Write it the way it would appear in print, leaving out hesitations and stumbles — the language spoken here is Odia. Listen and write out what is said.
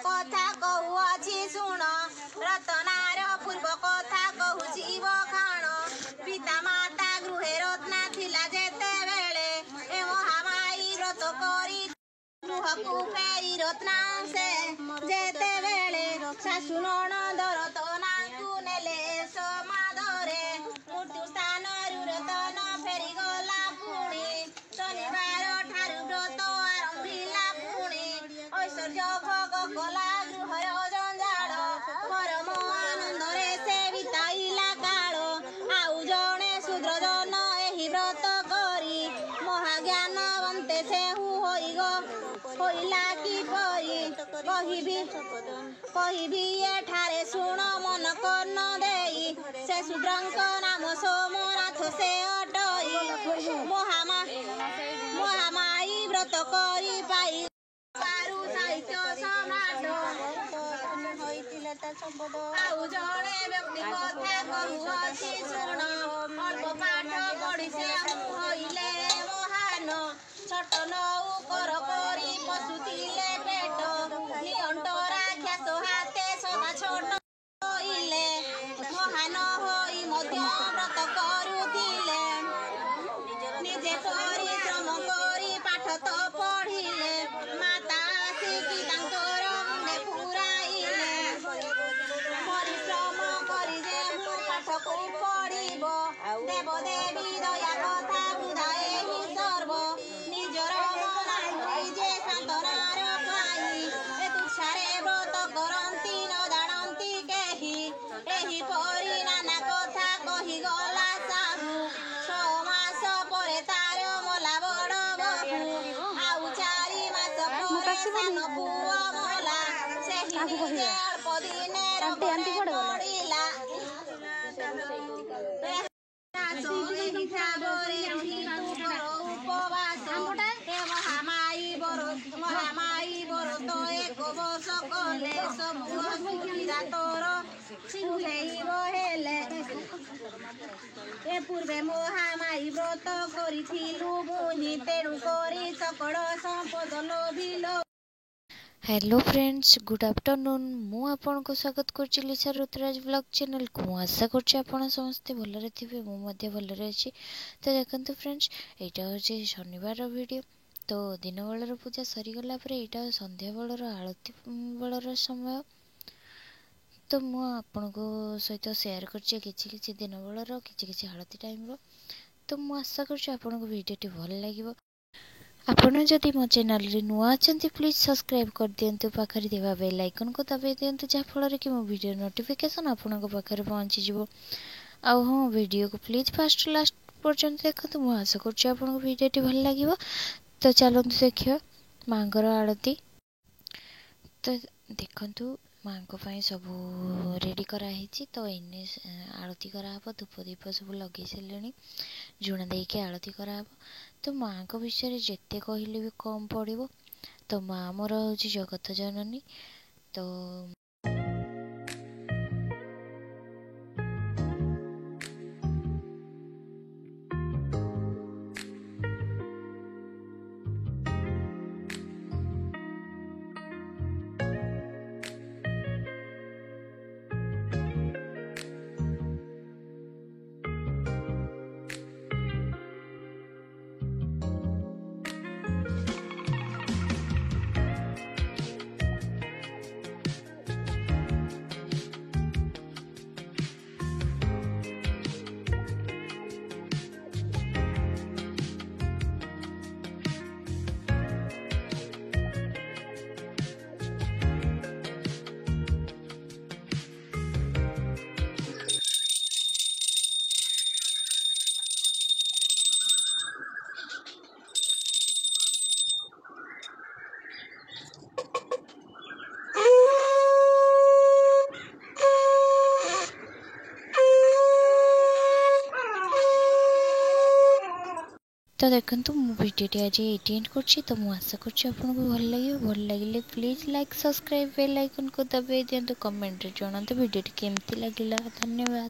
କଥା କହୁଅଛି ଶୁଣ। ରତନାର ପୂର୍ବ କଥା କହୁଛି ବଖାଣ। ପିତା ମାତା ଗୃହେ ରତ୍ନା ଥିଲା ଯେତେବେଳେ ଏ ମହାମାୟୀ ବ୍ରତ କରି ଗୃହକୁ ଫେରି ରତ୍ନା ସେ ଯେତେବେଳେ ଶାଶୁ ନଣନ୍ଦ ରତନାଙ୍କୁ ନେଲେ ସମାଦରେ। ମୃତ୍ୟୁ ସ୍ଥାନରୁ ରତନ ଫେରିଗଲା ପୁଣି। ଶନିବାର ଠାରୁ ବ୍ରତ ଆରମ୍ଭିଲା ପୁଣି। ଐଶ୍ୱର୍ଯ୍ୟ ଭୋଗ କଲା ଗୃହର ଜଞ୍ଜାଳ। ପରମ ଆନନ୍ଦରେ ସେ ବିତାଇଲା କାଳ। ଆଉ ଜଣେ ଶୂଦ୍ରଜନ ଏହି ବ୍ରତ କରି ମହାଜ୍ଞାନବନ୍ତେ ସେ ହୋଇଲା କିପରି କହିବି ଏଠାରେ ଶୁଣ ମନ କର୍ଣ୍ଣ ଦେଇ। ସେ ଶୂଦ୍ରଙ୍କ ନାମ ସୋମନାଥ ସେ ଅଟଇ। ମହାମାୟୀ ବ୍ରତ କରି ପାଇ ପାରୁ ସାହିତ୍ୟ ସମ୍ରାଟ। ଆଉ ଜଣେ ବ୍ୟକ୍ତି କଥା କହୁଅଛି ଶୁଣ। ଅଳ୍ପ ପାଠ ପଢି ସେ ହୋଇଲେ ମହାନ। ଛୋଟ ନଉକର କରି ପଶୁଥିଲେ ପେଟ। ନିଅଣ୍ଟ ରାକ୍ଷସ ହାତେ ସଦା ଛୋଟ ହୋଇଲେ। ମହାନ ହୋଇ ମଧ୍ୟ ବ୍ରତ କରୁଥିଲେ। ନିଜେ ପରିଶ୍ରମ କରି ପାଠ ତ ପଢିଲେ। ମାତା ଆସିକି ତାଙ୍କର ମୁଣ୍ଡେ ପୁରାଇଲେ। ପରିଶ୍ରମ କରି ଯେ ମୁଁ ପାଠକୁ ପଢିବ। ଦେବ ଦେବୀ ଦୟା କଥା ବୃଥା ଏହି ସର୍ବ। ନିଜର ମନକୁ ନିଜେ ସାନ୍ତ୍ୱନାର ପାଇଁ ଏ ତୁଚ୍ଛାରେ ବ୍ରତ କରନ୍ତି ନ ଜାଣନ୍ତି କେହି। ଏହିପରି ନାନା କଥା କହିଗଲା ସାହୁ। 6 ମାସ ପରେ ତାର ମଲା ବଡ଼ ବୋହୂ। ଆଉ 4 ମାସ ପରେ ସାନ ପୁଅ ମଲା। ସେହି ନିଜେ ଅଳ୍ପ ଦିନେ ରୋଗରେ ପଡ଼ିଲା। ମହାମାୟୀ ବ୍ରତ 1 ବର୍ଷ କଲେ। ସବୁ ଅସୁବିଧା ତୋର ସୁହେଇବ ହେଲେ। ଏ ପୂର୍ବେ ମହାମାୟୀ ବ୍ରତ କରିଥିଲୁ ମୁହିଁ। ତେଣୁ କରି ସକଳ ସମ୍ପଦ ଲୋଭିଲ। Hello friends, good afternoon. मु आपनको स्वागत करछि लिसा ऋतुराज ब्लॉग चैनल को। आशा करछि आपण समस्ते भलरे थिबे। मु मध्ये भलरे अछि। तो देखंतु फ्रेंड्स, एटा होछि शनिवार वीडियो। तो दिन बेलर पूजा सरी गला परे एटा संध्या बेलर आरती बेलर समय। तो मु आपनको सहित शेयर करछि किछि दिन बेलर किछि आरती टाइम रो। तो मु आशा करछि आपनको वीडियोटी भल लागिवो। आपण जदि मो चैनल रे नुआ अछंती प्लीज सब्सक्राइब कर दियंतु। पाखरे देवा बेल आइकन को दबाई दियंतु जा फल कि मो वीडियो नोटिफिकेशन आपनको पाखरे पहुंची जिवो। आ हां, वीडियो को प्लीज फर्स्ट लास्ट पर्यंत देखंतु। मु आशा करछि आपनको वीडियोटी भल लागिवो। तो चलंतु देखियो मांगर आरती। तो देखंतु मांको पई सब रेडी करा हिची। तो इने आरती करा हबो। धूप दीप सब लगे सेलेनी। झुणा देके आरती करा हबो। तो माँ को विषय जेते कहले भी कम पड़ो। तो माँ मोर हूँ जगत जननी। तो तो देखंतु मु वीडियोटी आज एटी एंड करछि। तो मु आशा करछि आपनको भल लागिले please like subscribe bell icon को दबाई दियंतु। कमेंट रे जणांतु वीडियोटी केमती लागिला। धन्यवाद।